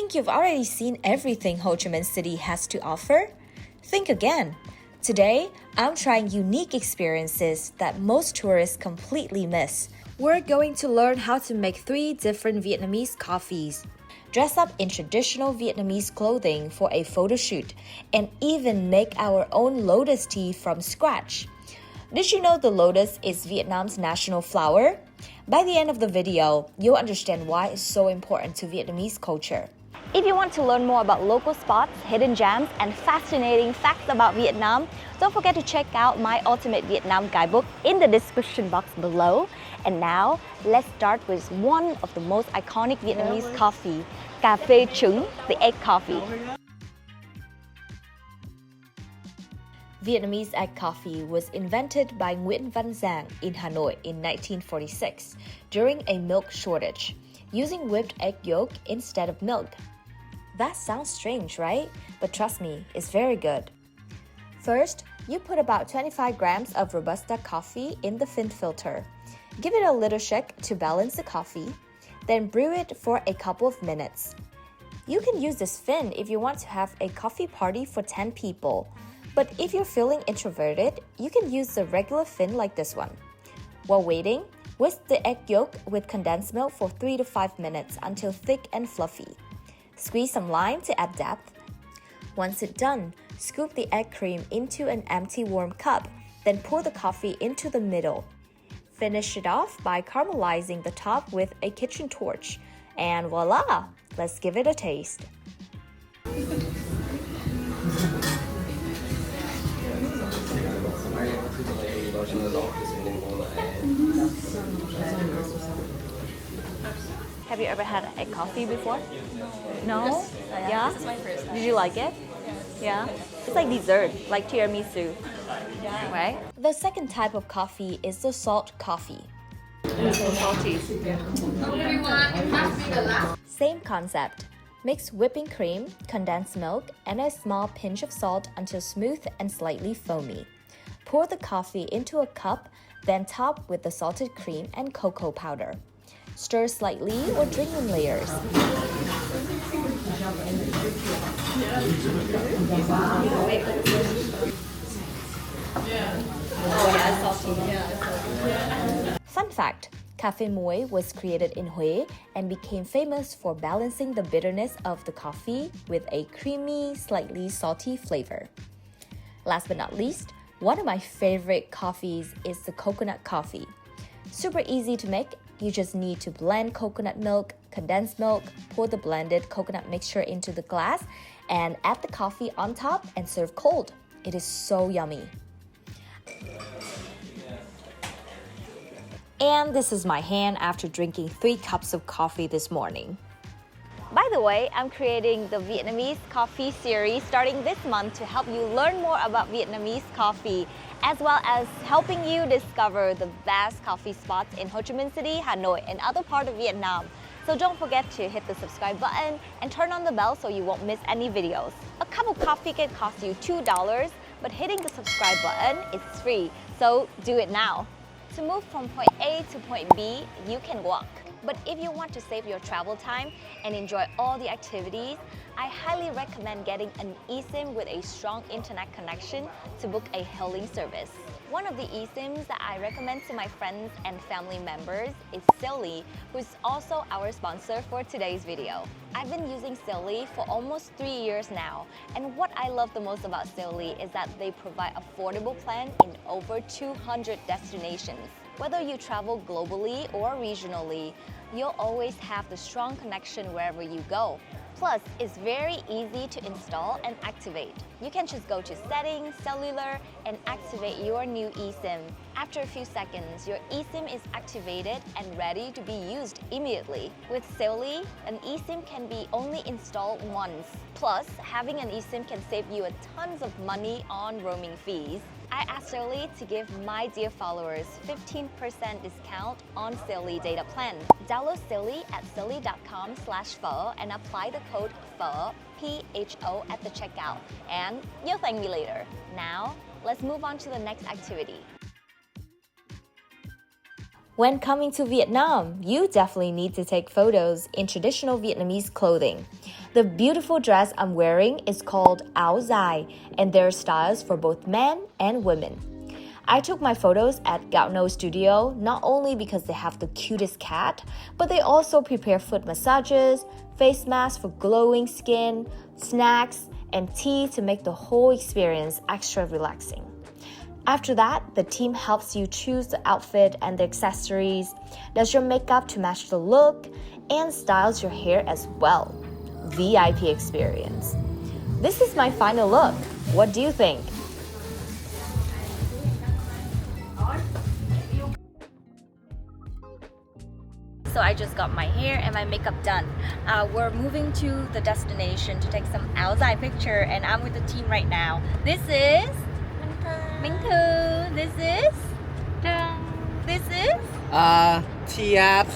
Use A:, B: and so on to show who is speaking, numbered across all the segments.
A: think you've already seen everything Ho Chi Minh City has to offer? Think again. Today, I'm trying unique experiences that most tourists completely miss. We're going to learn how to make 3 different Vietnamese coffees, dress up in traditional Vietnamese clothing for a photo shoot, and even make our own Lotus tea from scratch. Did you know the lotus is Vietnam's national flower? By the end of the video, you'll understand why it's so important to Vietnamese culture.
B: If you want to learn more about local spots, hidden gems, and fascinating facts about Vietnam, don't forget to check out my Ultimate Vietnam guidebook in the description box below. And now, let's start with one of the most iconic Vietnamese coffee, cà phê trứng, the egg coffee.
A: Vietnamese egg coffee was invented by Nguyễn Văn Giang in Hanoi in 1946 during a milk shortage, using whipped egg yolk instead of milk. That sounds strange, right? But trust me, it's very good. First, you put about 25 grams of Robusta coffee in the fin filter. Give it a little shake to balance the coffee, then brew it for a couple of minutes. You can use this fin if you want to have a coffee party for 10 people. But if you're feeling introverted, you can use the regular fin like this one. While waiting, whisk the egg yolk with condensed milk for 3 to 5 minutes until thick and fluffy. Squeeze some lime to add depth. Once it's done, scoop the egg cream into an empty warm cup, then pour the coffee into the middle. Finish it off by caramelizing the top with a kitchen torch. And voila! Let's give it a taste.
B: Have you ever had a coffee before? No?
C: Yeah? This is my first time.
B: Did you like it? Yeah? It's like dessert, like tiramisu, right?
A: The second type of coffee is the salt coffee.
C: It's so salty.
A: Same concept. Mix whipping cream, condensed milk, and a small pinch of salt until smooth and slightly foamy. Pour the coffee into a cup, then top with the salted cream and cocoa powder. Stir slightly or drink in layers. Fun fact, Café Muối was created in Huế and became famous for balancing the bitterness of the coffee with a creamy, slightly salty flavor. Last but not least, one of my favorite coffees is the coconut coffee. Super easy to make. You just need to blend coconut milk, condensed milk, pour the blended coconut mixture into the glass, and add the coffee on top and serve cold. It is so yummy. And this is my hand after drinking 3 cups of coffee this morning.
B: By the way, I'm creating the Vietnamese coffee series starting this month to help you learn more about Vietnamese coffee, as well as helping you discover the best coffee spots in Ho Chi Minh City, Hanoi, and other parts of Vietnam. So don't forget to hit the subscribe button and turn on the bell so you won't miss any videos. A cup of coffee can cost you $2, but hitting the subscribe button is free, so do it now. To move from point A to point B, you can walk. But if you want to save your travel time and enjoy all the activities, I highly recommend getting an eSIM with a strong internet connection to book a hailing service. One of the eSIMs that I recommend to my friends and family members is Silly, who is also our sponsor for today's video. I've been using Silly for almost 3 years now, and what I love the most about Silly is that they provide affordable plans in over 200 destinations. Whether you travel globally or regionally, you'll always have the strong connection wherever you go. Plus, it's very easy to install and activate. You can just go to Settings, Cellular, and activate your new eSIM. After a few seconds, your eSIM is activated and ready to be used immediately. With Silly, an eSIM can be only installed once. Plus, having an eSIM can save you a tons of money on roaming fees. I asked Silly to give my dear followers 15% discount on Silly data plan. Download Silly at silly.com/pho and apply the code PHO, P-H-O at the checkout. And you'll thank me later. Now, let's move on to the next activity.
A: When coming to Vietnam, you definitely need to take photos in traditional Vietnamese clothing. The beautiful dress I'm wearing is called áo dài, and there are styles for both men and women. I took my photos at Gao Studio not only because they have the cutest cat, but they also prepare foot massages, face masks for glowing skin, snacks, and tea to make the whole experience extra relaxing. After that, the team helps you choose the outfit and the accessories, does your makeup to match the look, and styles your hair as well. VIP experience. This is my final look. What do you think?
B: So I just got my hair and my makeup done. We're moving to the destination to take some outside picture, and I'm with the team right now. This is Minh Thư. This is This is
D: Tiat.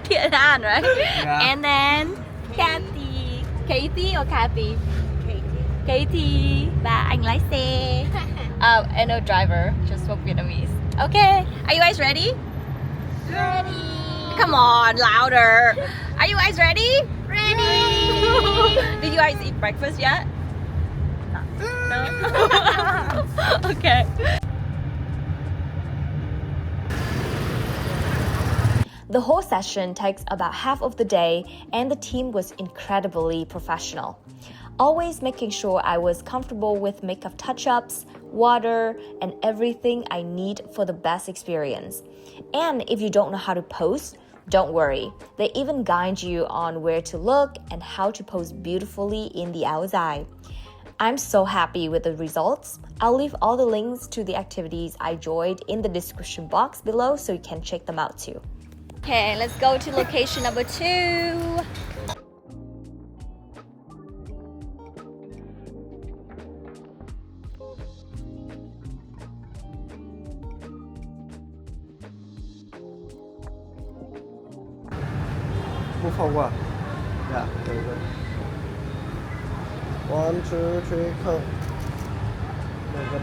B: Thiện An, right?
D: Yeah.
B: And then Kathy. Katie or Kathy? Katie. Và anh lái xe. And a driver just spoke Vietnamese. Okay, are you guys ready? Ready. Come on, louder. Are you guys ready? Ready. Did you guys eat breakfast yet? No. Okay.
A: The whole session takes about half of the day, and the team was incredibly professional. Always making sure I was comfortable with makeup touch-ups, water, and everything I need for the best experience. And if you don't know how to pose, don't worry. They even guide you on where to look and how to pose beautifully in the áo dài. I'm so happy with the results. I'll leave all the links to the activities I joined in the description box below so you can check them out too.
B: Okay, let's go to location number 2.
D: Move forward. Yeah, very good. 1, 2, 3, come. Very good.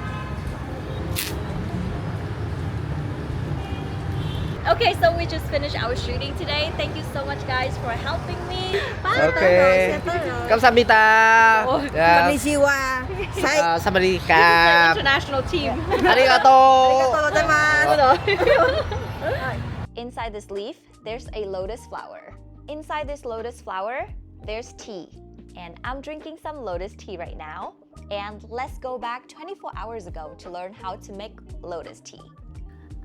B: Okay, so we just finished our shooting today. Thank you so much guys for helping me. Bye.
D: Okay. 감사합니다. Yeah.
E: Konnichiwa.
D: 사마리카.
B: International team.
D: 아리가또.
B: Inside this leaf, there's a lotus flower. Inside this lotus flower, there's tea. And I'm drinking some lotus tea right now. And let's go back 24 hours ago to learn how to make lotus tea.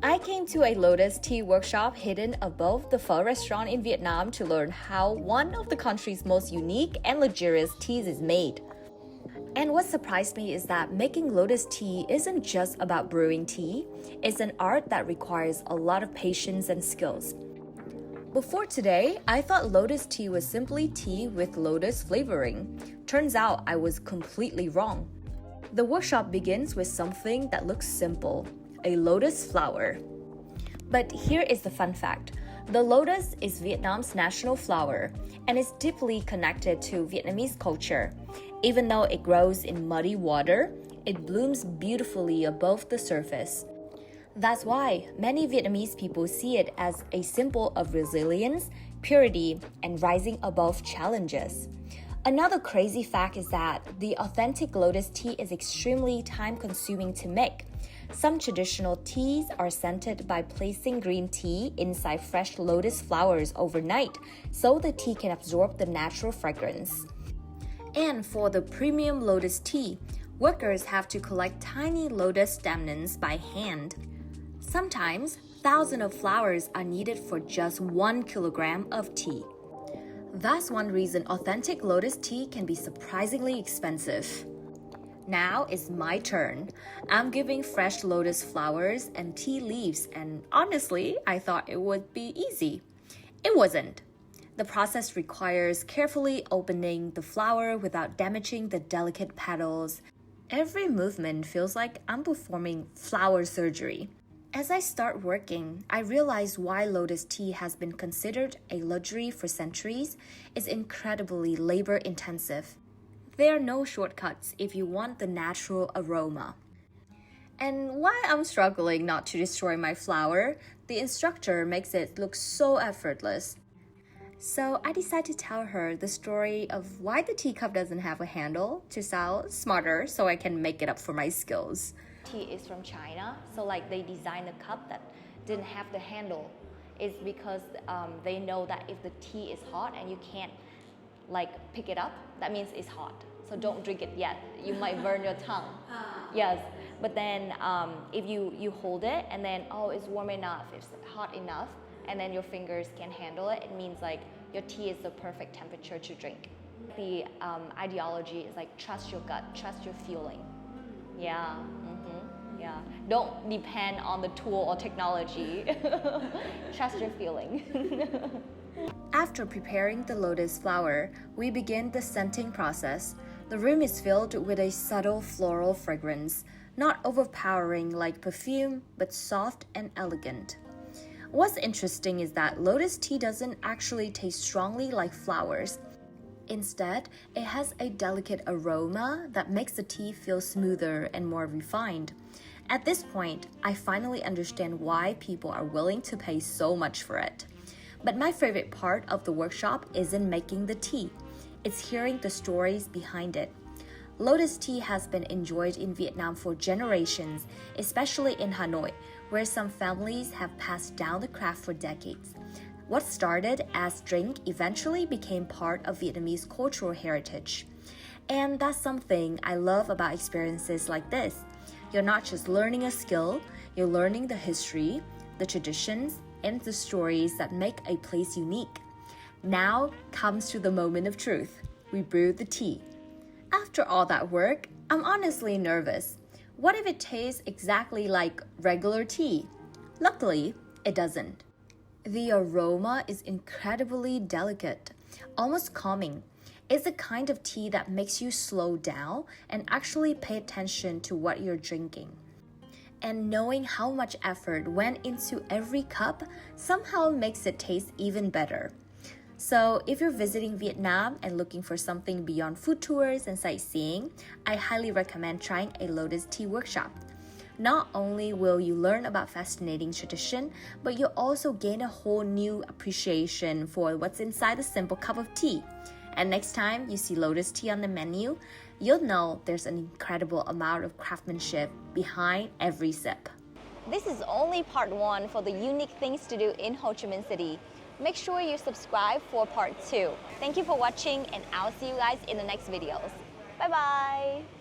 A: I came to a Lotus tea workshop hidden above the pho restaurant in Vietnam to learn how one of the country's most unique and luxurious teas is made. And what surprised me is that making Lotus tea isn't just about brewing tea, it's an art that requires a lot of patience and skills. Before today, I thought Lotus tea was simply tea with lotus flavoring. Turns out I was completely wrong. The workshop begins with something that looks simple, a lotus flower. But here is the fun fact. The lotus is Vietnam's national flower and is deeply connected to Vietnamese culture. Even though it grows in muddy water, it blooms beautifully above the surface. That's why many Vietnamese people see it as a symbol of resilience, purity, and rising above challenges. Another crazy fact is that the authentic lotus tea is extremely time-consuming to make. Some traditional teas are scented by placing green tea inside fresh lotus flowers overnight, so the tea can absorb the natural fragrance. And for the premium lotus tea, workers have to collect tiny lotus stamens by hand. Sometimes, thousands of flowers are needed for just 1 kilogram of tea. That's one reason authentic lotus tea can be surprisingly expensive. Now it's my turn. I'm giving fresh lotus flowers and tea leaves, and honestly, I thought it would be easy. It wasn't. The process requires carefully opening the flower without damaging the delicate petals. Every movement feels like I'm performing flower surgery. As I start working, I realize why lotus tea has been considered a luxury for centuries. It's incredibly labor-intensive. There are no shortcuts if you want the natural aroma. And while I'm struggling not to destroy my flower, the instructor makes it look so effortless. So I decided to tell her the story of why the teacup doesn't have a handle to sound smarter so I can make it up for my skills.
B: Tea is from China, so like they designed a cup that didn't have the handle. It's because they know that if the tea is hot and you can't like pick it up, that means it's hot. So don't drink it yet. You might burn your tongue. Yes, but then if you hold it and then it's warm enough, it's hot enough, and then your fingers can handle it, it means like your tea is the perfect temperature to drink. The ideology is like trust your gut, trust your feeling. Yeah. Yeah. Don't depend on the tool or technology. Trust your feeling.
A: After preparing the lotus flower, we begin the scenting process. The room is filled with a subtle floral fragrance, not overpowering like perfume, but soft and elegant. What's interesting is that lotus tea doesn't actually taste strongly like flowers. Instead, it has a delicate aroma that makes the tea feel smoother and more refined. At this point, I finally understand why people are willing to pay so much for it. But my favorite part of the workshop isn't making the tea. It's hearing the stories behind it. Lotus tea has been enjoyed in Vietnam for generations, especially in Hanoi, where some families have passed down the craft for decades. What started as drink eventually became part of Vietnamese cultural heritage. And that's something I love about experiences like this. You're not just learning a skill, you're learning the history, the traditions, and the stories that make a place unique. Now comes to the moment of truth. We brew the tea. After all that work, I'm honestly nervous. What if it tastes exactly like regular tea? Luckily, it doesn't. The aroma is incredibly delicate, almost calming. It's the kind of tea that makes you slow down and actually pay attention to what you're drinking. And knowing how much effort went into every cup somehow makes it taste even better. So if you're visiting Vietnam and looking for something beyond food tours and sightseeing, I highly recommend trying a Lotus tea workshop. Not only will you learn about fascinating tradition, but you'll also gain a whole new appreciation for what's inside a simple cup of tea. And next time you see Lotus tea on the menu, you'll know there's an incredible amount of craftsmanship behind every sip.
B: This is only part 1 for the unique things to do in Ho Chi Minh City. Make sure you subscribe for part 2. Thank you for watching, and I'll see you guys in the next videos. Bye bye!